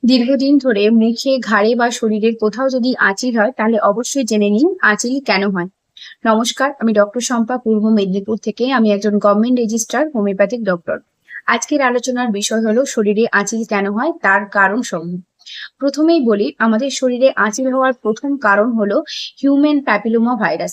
দীর্ঘদিন ধরে মুখে, ঘাড়ে বা শরীরের কোথাও যদি আঁচিল হয় তাহলে অবশ্যই জেনে নিন আঁচিল কেন হয়। নমস্কার, আমি ডক্টর শম্পা, পূর্ব মেদিনীপুর থেকে। আমি একজন গভর্নমেন্ট রেজিস্ট্রার হোমিওপ্যাথিক ডক্টর। আজকের আলোচনার বিষয় হলো শরীরে আঁচিল কেন হয় তার কারণ সমূহ। প্রথমেই বলি, আমাদের শরীরে আঁচিল হওয়ার প্রথম কারণ হলো হিউম্যান প্যাপিলোমা ভাইরাস।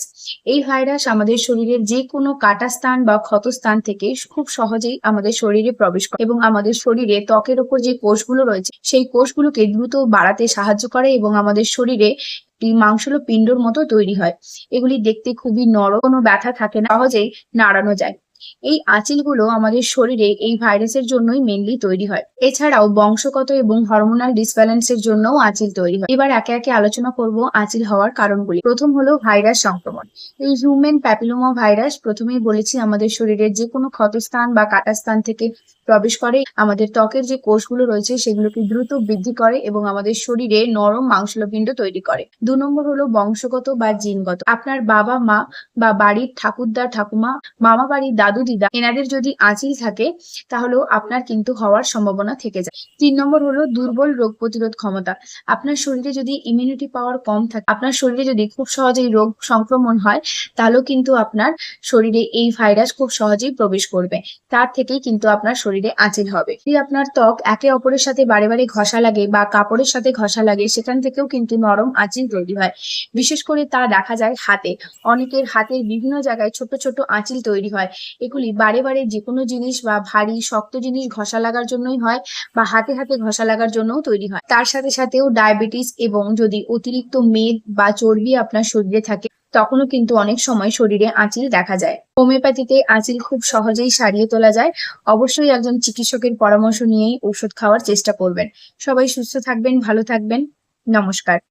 এই ভাইরাস আমাদের শরীরের যে কোনো কাটা স্থান বা ক্ষত স্থান থেকে খুব সহজেই আমাদের শরীরে প্রবেশ করে এবং আমাদের শরীরে ত্বকের ওপর যে কোষগুলো রয়েছে সেই কোষগুলোকে দ্রুত বাড়াতে সাহায্য করে এবং আমাদের শরীরে একটি মাংসল পিণ্ডর মতো তৈরি হয়। এগুলি দেখতে খুবই নরম, কোনো ব্যথা থাকে না, সহজেই নাড়ানো যায়। এই আঁচিলগুলো আমাদের শরীরে এই ভাইরাসের জন্যই মেনলি তৈরি হয়। এছাড়াও বংশগত এবং হরমোনাল ডিসব্যালেন্সের জন্যও আঁচিল তৈরি হয়। এবার একে একে আলোচনা করব আঁচিল হওয়ার কারণগুলি। প্রথম হলো ভাইরাস সংক্রমণ। এই হিউম্যান প্যাপিলোমা ভাইরাস, প্রথমেই বলেছি, আমাদের শরীরের যে কোনো ক্ষতস্থান বা কাটা স্থান থেকে প্রবেশ করে আমাদের ত্বকের যে কোষগুলো রয়েছে সেগুলোকে দ্রুত বৃদ্ধি করে এবং আমাদের শরীরে নরম মাংসলপিণ্ড তৈরি করে। 2 নম্বর হলো বংশগত বা জিনগত। আপনার বাবা মা বা বাড়ির ঠাকুরদা ঠাকুমা, মামা বাড়ির দাদু দিদা, এনাদের যদি আঁচিল থাকে তাহলেও আপনার কিন্তু হওয়ার সম্ভাবনা থেকে যায়। 3 নম্বর হলো দুর্বল রোগ প্রতিরোধ ক্ষমতা। আপনার শরীরে যদি ইমিউনিটি পাওয়ার কম থাকে, আপনার শরীরে যদি খুব সহজেই রোগ সংক্রমণ হয়, তাহলেও কিন্তু আপনার শরীরে এই ভাইরাস খুব সহজেই প্রবেশ করবে। তার থেকেই কিন্তু আপনার শরীরে আঁচিল হবে। যদি আপনার ত্বক একে অপরের সাথে বারে বারে ঘষা লাগে বা কাপড়ের সাথে ঘষা লাগে, সেখান থেকেও কিন্তু নরম আঁচিল তৈরি হয়। বিশেষ করে তা দেখা যায় হাতে। অনেকের হাতের বিভিন্ন জায়গায় ছোট ছোট আঁচিল তৈরি হয়। এগুলি বারে বারে যে কোনো জিনিস বা ভারী শক্ত জিনিস ঘষা লাগার জন্যই হয় বা হাতে হাতে ঘষা লাগার জন্যও তৈরি হয়। তার সাথে সাথেও ডায়াবেটিস এবং যদি অতিরিক্ত মেদ বা চর্বি আপনার শরীরে থাকে, তখনও কিন্তু অনেক সময় শরীরে আঁচিল দেখা যায়। হোমিওপ্যাথিতে আঁচিল খুব সহজেই সারিয়ে তোলা যায়। অবশ্যই একজন চিকিৎসকের পরামর্শ নিয়েই ওষুধ খাওয়ার চেষ্টা করবেন। সবাই সুস্থ থাকবেন, ভালো থাকবেন। নমস্কার।